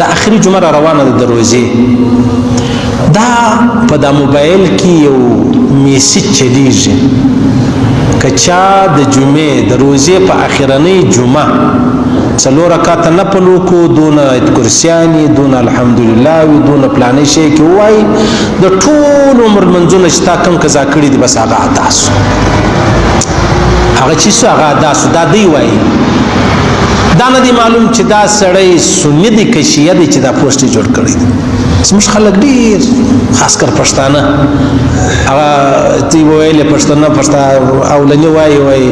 دا اخري جمعه را روانه ده د روزې دا په دا موبایل کې یو میسج چلیږي که چا د جمعې د روزې په اخرنۍ جمعه څلور رکعاته نفل وکړو دونه آیت کرسیانې دونه الحمدلله وي دونه پلانې شی کې ووایي د ټول عمر لمونځونه چې تا کوم قضا کړي دي بس هغه ادا سو هغه چې سو هغه ادا سو دا دی وایي دا نه دی معلوم چې دا سړی سني دی که شیعه دی چې دا پوسټ یې جوړ کړی دی زموږ خلک ډېر خاص کر پښتانه هغه تی ویلې پښتانه اولنی وایي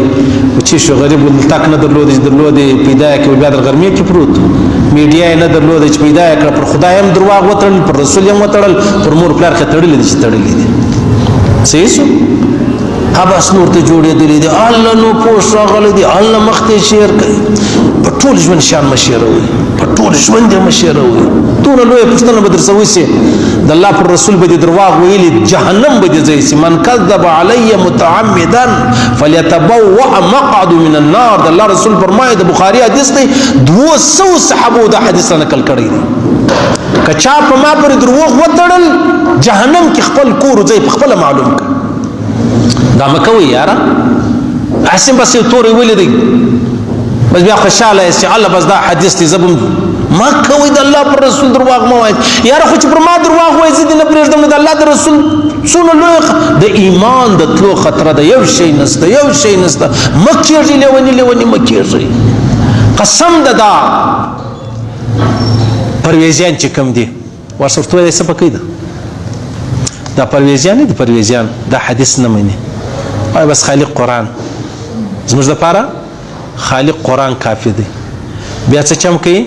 چې شو غریب التاک نه درلودې پیدا یې کړ بیا د غرمې کې پروت میډیا یې نه درلودې چې پیدا یې کړ پر خدای هم درواغ وتړل پر رسول هم وتړل پر مور پلار کې تړلې دي چې تړلې دي صحیح شو بس نور ته جوړېدلې دي الله نو پوسټ راغلی دي الله مخ ته شیر کوي په ټول ژوند شان مشیروي په ټول ژوند یې مشیروي دونه لویه پوښتنه به درڅه وشي د الله پر رسول به دې درواغ ویلي جهنم به دې ځای شي من کذب علی متعمدا فلیتبوأ مقعده من النار د الله رسول فرمایي د بخاري حدیث دی 200 صحابو دا حدیث نقل کړی دی که چا په ما پر دروغ وتړل جهنم کې خپل کور ځای په خپل معلوم کړ دا مکوي یاره حسین بس یو تورې ویلې دی بس بیا خوشاله یې چې الله بس دا حدیث دی زبم ما کوي د الله پر رسول درواغ مه وایي یاره خو چې پر ما درواغ وایي زه دې نه پرېږدم نو د الله د رسول څونه لوی د ایمان د تلو خطره ده یو شی نشته مه کېږئ لیوني مه کېږئ قسم ده دا پرویزیان چې کوم دي ورسره ورته وایي څه پکې ده دا پرویزیان نه دي پرویزیان دا حدیث نه مني وایي بس خالق قرآن زموږ دپاره خالق قرآن کافي دی بیا څه چم کوي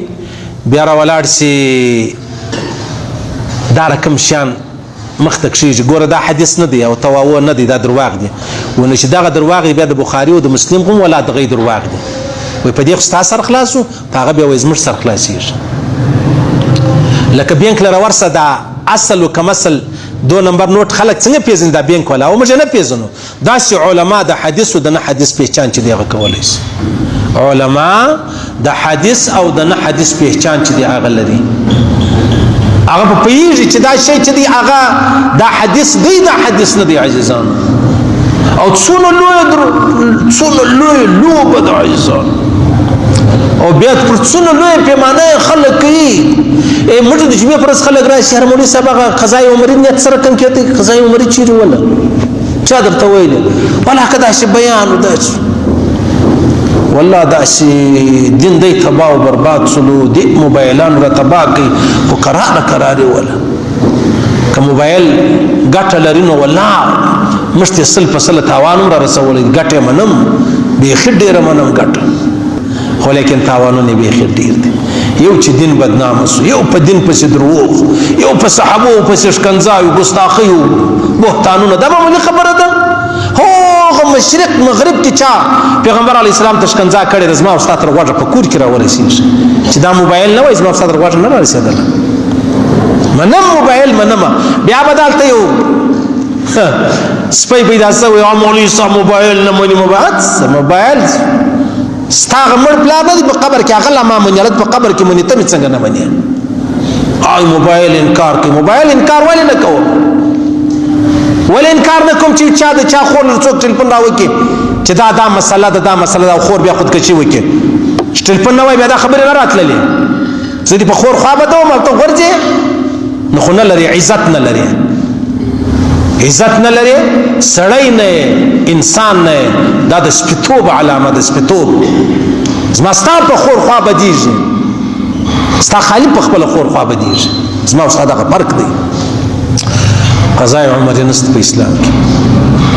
بیا راولاړ سي دا رقم شیان مخ ته کښېږي ګوره دا حدیث نه دی او تواوه نه دی دا درواغ دی ونه چې دغه درواغ دی بیا د بخاري او د مسلم هم ولا دغه درواغ دی وایي په دې خو ستا سر خلاص و په هغه بیا وایي زموږ سر خلاصېږي لکه بینک لره ورسه دا اصل و کمصل 2 نمبر نوٹ خلک څنګه پیژني دا بینک والا او موږ نه پیژنو داسې علما د حدیث او د نه حدیث پہچان چې دی هغه کولی شي علما د حدیث او د نه حدیث پہچان چې دی هغه لري هغه په پوهېږي چې دا شی چې دی هغه دا حدیث دی دا حدیث نه دی عزیزان او څونه لوی لوبه د عزیزان او بیا پر څونه لوی پیمانه خلک کوي موږ د جمعې پر ورځ خلک راشي هر مولوي صاحب هغه قضای عمري نیت سره کوم کېږي قضای عمري چیرې وله چا درته ویلې والله که داسې بیان و داسې والله داسې دین دی تباه و برباد سلو دې موبایلانو را تباه کوي خو کرارې وله که موبایل ګټه لري نو والله موږ ته 100% تاوان هم را رسولی ګټه یې منم بیخي ډېره منم ګټه خو لیکن تاوانونه یې بیخي ډېر دي یو چې دین بدنامه سو یو په دین پسې دروغ یو په صحابو پسې شکنځاوي ګستاخي بهتانونه دا به ملي خبره ده هغه مشرق مغرب کې چا پیغمبر علیه السلام ته شکنځا کړې ده زما او ستا تر غوږه په کور کې راورسېږي چې دا موبایل نه وایي زما او ستا تر غوږه نه رارسېدله منم موبایل منمه بیا به دلته یو سپی پیدا شوی مولوي صاحب موبایل نه مني موبایل ستا هغه مړ پلار نه دی په قبر کې هغه لا ما مني هلته په قبر کې مني ته مې څنګه نه مني موبایل انکار کوي موبایل انکار ولې نه کوم ولې انکار نه کوم چې چا د چا خور څوک ټلیفون راوکړي چې دا مسله ده دا مسله ده خور بیا خودکشي وکړي چې ټلیفون نه وایي بیا دا خبرې نه راتللې زه دې په خور خوا بدوم هلته غورځې نو خو نه لري عزت نه لري سړی نه انسان نه دا د سپیتوب علامه د سپیتوب زما ستا په خور خوا بدیږي ستا خالي په خپله خور خوا بدیږي زما او ستا دغه فرق دی قضای عمر نشته په اسلام کې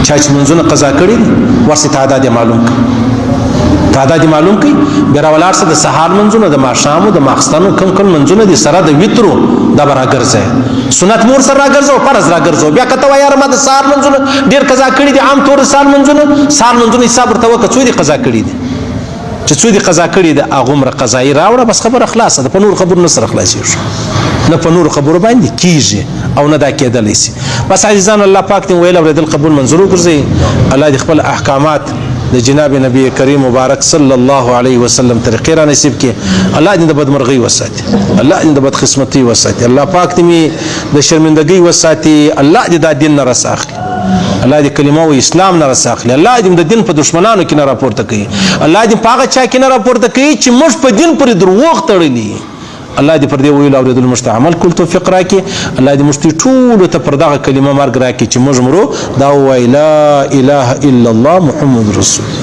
چا چې منځونه قضا کړي ورسې تعداد یې معلوم کړي بیا راولاړ سه د سهار منځونه د ماښامو د ماخستنو کوم منځونه دي سره د ویترو دا به راګرځئ سنت مور سره راګرځو فرض راګرځو بیا که ته وایې یاره ما د سهار منځونه ډېر قضا کړي دي عام طور سهار منځونه حساب ورته وکړه څو دي قضا کړي دي چې څو دي قضا کړي دي هغومره قضایي راوړه بس خبره خلاصه ده په نورو خبرو نه سره خلاصېږي نه په نورو خبرو باندې کیږي او نه دا کېدلی سي بس عزیزان الله پاک دې ویل اورېدل قبول منظور وګرځوي الله دې خپل احکامات د جناب نبی کریم مبارک صلی الله علیه وسلم طریقې را نصیب کړي. الله دې د بدمرغي وساتي، الله دې د بدقسمتي وساتي، الله پاک دې د شرمندګۍ وساتي، الله دې د دین نه رساخلي، الله دې کلمه او اسلام نه رساخلي، الله دې د دین په دشمنانو کې نه راپورته کوي، الله دې په هغه چا کې نه راپورته کوي چې موږ په دین پورې دروغ تړلي. الله دې پر دې ویلو اورېدلو موږ ته عمل کول توفیق راکړي. الله دې موږ ټولو ته پر دغه کلمه مرګ راکړي چې موږ مرو دا ووایو لا اله الا الله محمد رسول.